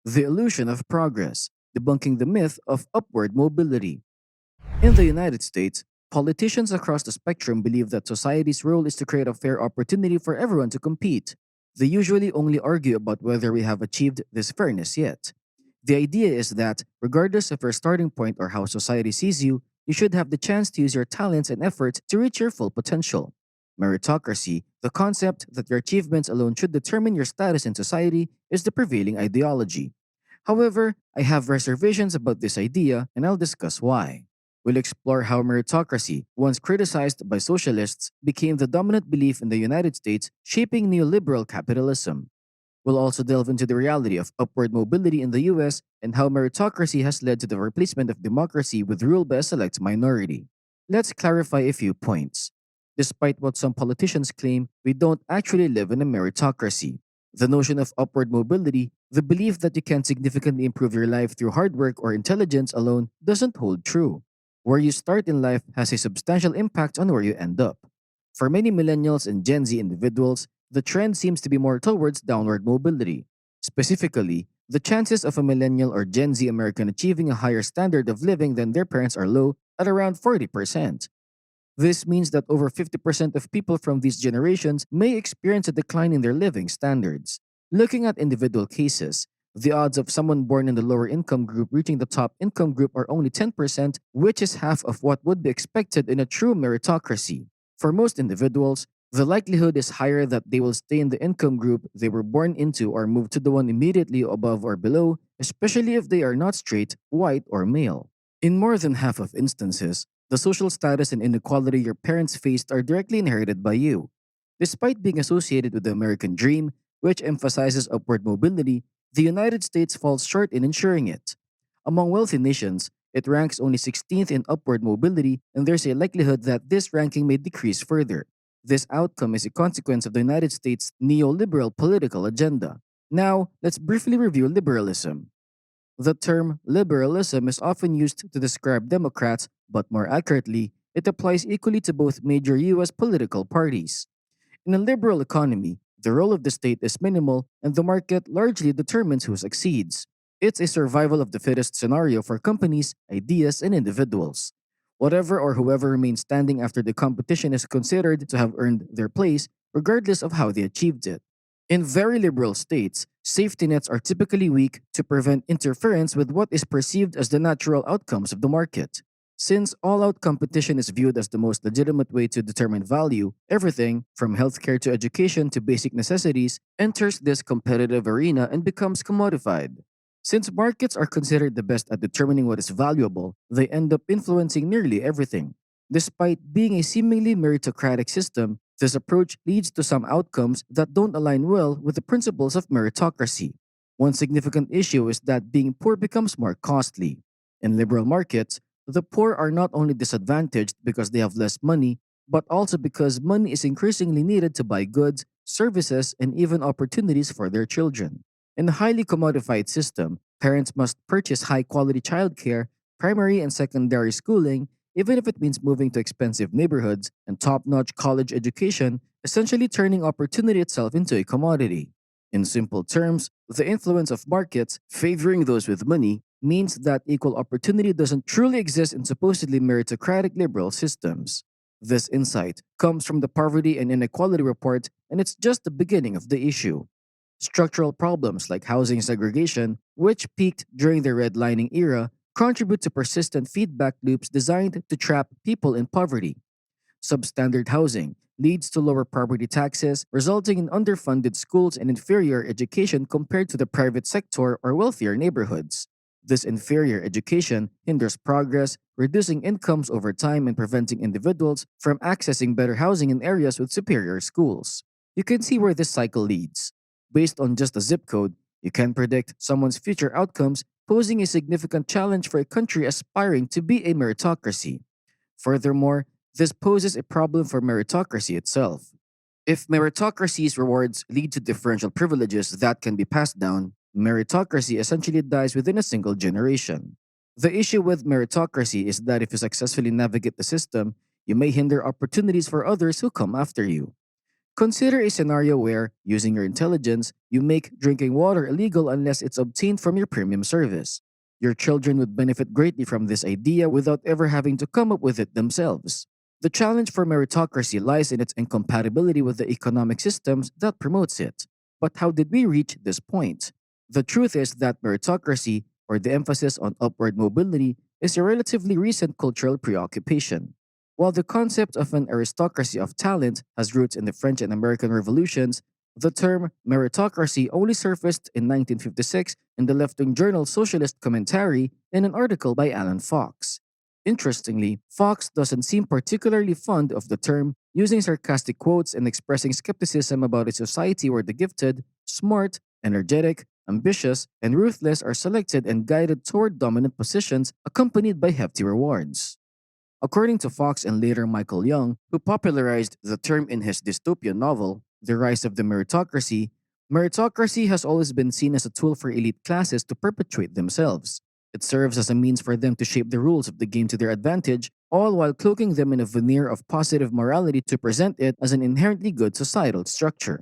The illusion of progress, debunking the myth of upward mobility. In the United States, politicians across the spectrum believe that society's role is to create a fair opportunity for everyone to compete. They usually only argue about whether we have achieved this fairness yet. The idea is that, regardless of your starting point or how society sees you, you should have the chance to use your talents and efforts to reach your full potential. Meritocracy, the concept that your achievements alone should determine your status in society, is the prevailing ideology. However, I have reservations about this idea, and I'll discuss why. We'll explore how meritocracy, once criticized by socialists, became the dominant belief in the United States, shaping neoliberal capitalism. We'll also delve into the reality of upward mobility in the US and how meritocracy has led to the replacement of democracy with rule by a select minority. Let's clarify a few points. Despite what some politicians claim, we don't actually live in a meritocracy. The notion of upward mobility, the belief that you can significantly improve your life through hard work or intelligence alone, doesn't hold true. Where you start in life has a substantial impact on where you end up. For many millennials and Gen Z individuals, the trend seems to be more towards downward mobility. Specifically, the chances of a millennial or Gen Z American achieving a higher standard of living than their parents are low at around 40%. This means that over 50% of people from these generations may experience a decline in their living standards. Looking at individual cases, the odds of someone born in the lower income group reaching the top income group are only 10%, which is half of what would be expected in a true meritocracy. For most individuals, the likelihood is higher that they will stay in the income group they were born into or move to the one immediately above or below, especially if they are not straight, white, or male. In more than half of instances, the social status and inequality your parents faced are directly inherited by you. Despite being associated with the American dream, which emphasizes upward mobility, the United States falls short in ensuring it. Among wealthy nations, it ranks only 16th in upward mobility, and there's a likelihood that this ranking may decrease further. This outcome is a consequence of the United States' neoliberal political agenda. Now, let's briefly review liberalism. The term liberalism is often used to describe Democrats, but more accurately, it applies equally to both major US political parties. In a liberal economy, the role of the state is minimal and the market largely determines who succeeds. It's a survival of the fittest scenario for companies, ideas, and individuals. Whatever or whoever remains standing after the competition is considered to have earned their place, regardless of how they achieved it. In very liberal states, safety nets are typically weak to prevent interference with what is perceived as the natural outcomes of the market. Since all out competition is viewed as the most legitimate way to determine value, everything, from healthcare to education to basic necessities, enters this competitive arena and becomes commodified. Since markets are considered the best at determining what is valuable, they end up influencing nearly everything. Despite being a seemingly meritocratic system, this approach leads to some outcomes that don't align well with the principles of meritocracy. One significant issue is that being poor becomes more costly. In liberal markets, the poor are not only disadvantaged because they have less money, but also because money is increasingly needed to buy goods, services, and even opportunities for their children. In a highly commodified system, parents must purchase high quality childcare, primary and secondary schooling, even if it means moving to expensive neighborhoods and top notch college education, essentially turning opportunity itself into a commodity. In simple terms, the influence of markets favoring those with money means that equal opportunity doesn't truly exist in supposedly meritocratic liberal systems. This insight comes from the Poverty and Inequality Report, and it's just the beginning of the issue. Structural problems like housing segregation, which peaked during the redlining era, contribute to persistent feedback loops designed to trap people in poverty. Substandard housing leads to lower property taxes, resulting in underfunded schools and inferior education compared to the private sector or wealthier neighborhoods. This inferior education hinders progress, reducing incomes over time and preventing individuals from accessing better housing in areas with superior schools. You can see where this cycle leads. Based on just a zip code, you can predict someone's future outcomes, posing a significant challenge for a country aspiring to be a meritocracy. Furthermore, this poses a problem for meritocracy itself. If meritocracy's rewards lead to differential privileges that can be passed down, meritocracy essentially dies within a single generation. The issue with meritocracy is that if you successfully navigate the system, you may hinder opportunities for others who come after you. Consider a scenario where, using your intelligence, you make drinking water illegal unless it's obtained from your premium service. Your children would benefit greatly from this idea without ever having to come up with it themselves. The challenge for meritocracy lies in its incompatibility with the economic systems that promotes it. But how did we reach this point? The truth is that meritocracy, or the emphasis on upward mobility, is a relatively recent cultural preoccupation. While the concept of an aristocracy of talent has roots in the French and American revolutions, the term meritocracy only surfaced in 1956 in the left wing journal Socialist Commentary in an article by Alan Fox. Interestingly, Fox doesn't seem particularly fond of the term, using sarcastic quotes and expressing skepticism about a society where the gifted, smart, energetic, ambitious, and ruthless are selected and guided toward dominant positions accompanied by hefty rewards. According to Fox and later Michael Young, who popularized the term in his dystopian novel, The Rise of the Meritocracy, meritocracy has always been seen as a tool for elite classes to perpetuate themselves. It serves as a means for them to shape the rules of the game to their advantage, all while cloaking them in a veneer of positive morality to present it as an inherently good societal structure.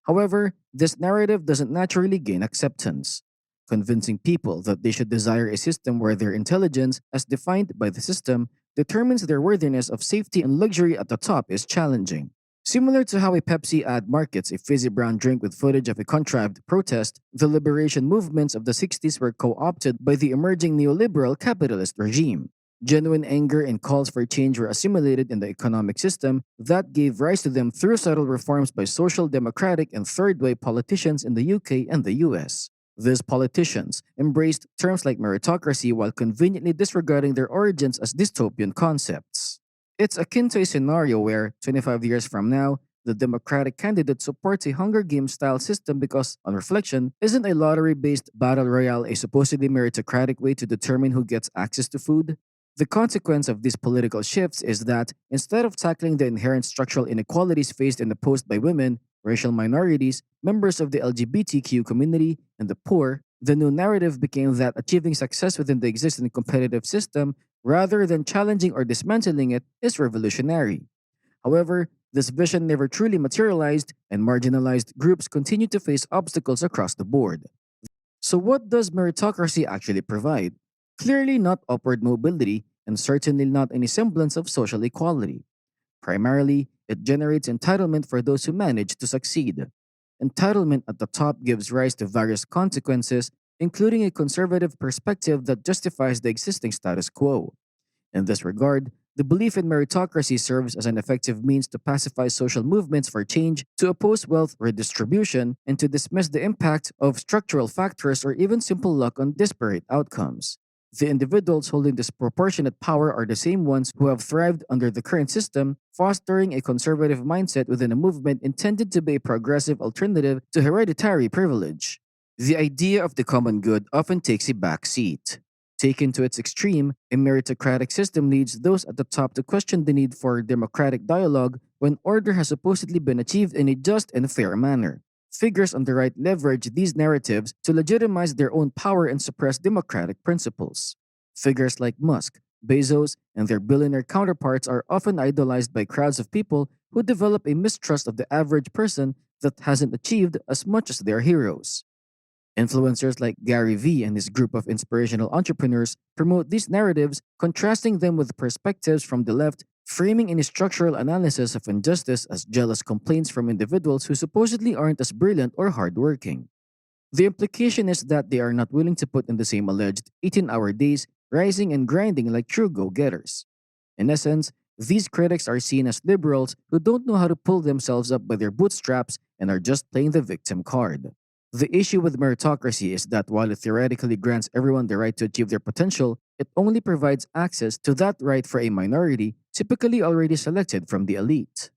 However, this narrative doesn't naturally gain acceptance. Convincing people that they should desire a system where their intelligence, as defined by the system, determines their worthiness of safety and luxury at the top is challenging. Similar to how a Pepsi ad markets a fizzy brown drink with footage of a contrived protest, the liberation movements of the 60s were co opted by the emerging neoliberal capitalist regime. Genuine anger and calls for change were assimilated in the economic system that gave rise to them through subtle reforms by social democratic and third way politicians in the UK and the US. These politicians embraced terms like meritocracy while conveniently disregarding their origins as dystopian concepts. It's akin to a scenario where, 25 years from now, the Democratic candidate supports a Hunger Games style system because, on reflection, isn't a lottery based battle royale a supposedly meritocratic way to determine who gets access to food? The consequence of these political shifts is that, instead of tackling the inherent structural inequalities faced and opposed by women, racial minorities, members of the LGBTQ community, and the poor, the new narrative became that achieving success within the existing competitive system, rather than challenging or dismantling it, is revolutionary. However, this vision never truly materialized, and marginalized groups continue to face obstacles across the board. So, what does meritocracy actually provide? Clearly not upward mobility, and certainly not any semblance of social equality. Primarily, it generates entitlement for those who manage to succeed. Entitlement at the top gives rise to various consequences, including a conservative perspective that justifies the existing status quo. In this regard, the belief in meritocracy serves as an effective means to pacify social movements for change, to oppose wealth redistribution, and to dismiss the impact of structural factors or even simple luck on disparate outcomes. The individuals holding disproportionate power are the same ones who have thrived under the current system, fostering a conservative mindset within a movement intended to be a progressive alternative to hereditary privilege. The idea of the common good often takes a back seat. Taken to its extreme, a meritocratic system leads those at the top to question the need for democratic dialogue when order has supposedly been achieved in a just and fair manner. Figures on the right leverage these narratives to legitimize their own power and suppress democratic principles. Figures like Musk, Bezos, and their billionaire counterparts are often idolized by crowds of people who develop a mistrust of the average person that hasn't achieved as much as their heroes. Influencers like Gary Vee and his group of inspirational entrepreneurs promote these narratives, contrasting them with perspectives from the left, framing any structural analysis of injustice as jealous complaints from individuals who supposedly aren't as brilliant or hardworking. The implication is that they are not willing to put in the same alleged 18-hour days, rising and grinding like true go getters. In essence, these critics are seen as liberals who don't know how to pull themselves up by their bootstraps and are just playing the victim card. The issue with meritocracy is that while it theoretically grants everyone the right to achieve their potential, it only provides access to that right for a minority, typically already selected from the elite.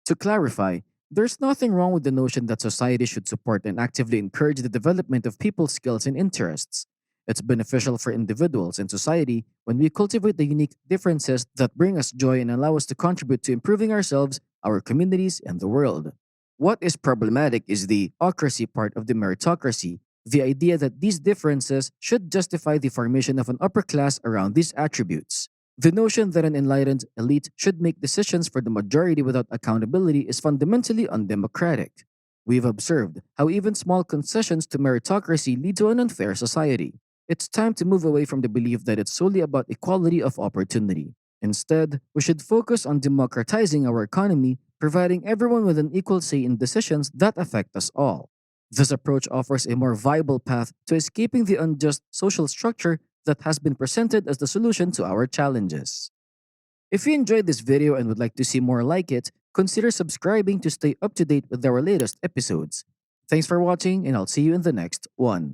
To clarify, there's nothing wrong with the notion that society should support and actively encourage the development of people's skills and interests. It's beneficial for individuals and society when we cultivate the unique differences that bring us joy and allow us to contribute to improving ourselves, our communities, and the world. What is problematic is the ocracy part of the meritocracy, the idea that these differences should justify the formation of an upper class around these attributes. The notion that an enlightened elite should make decisions for the majority without accountability is fundamentally undemocratic. We've observed how even small concessions to meritocracy lead to an unfair society. It's time to move away from the belief that it's solely about equality of opportunity. Instead, we should focus on democratizing our economy, providing everyone with an equal say in decisions that affect us all. This approach offers a more viable path to escaping the unjust social structure that has been presented as the solution to our challenges. If you enjoyed this video and would like to see more like it, consider subscribing to stay up to date with our latest episodes. Thanks for watching, and I'll see you in the next one.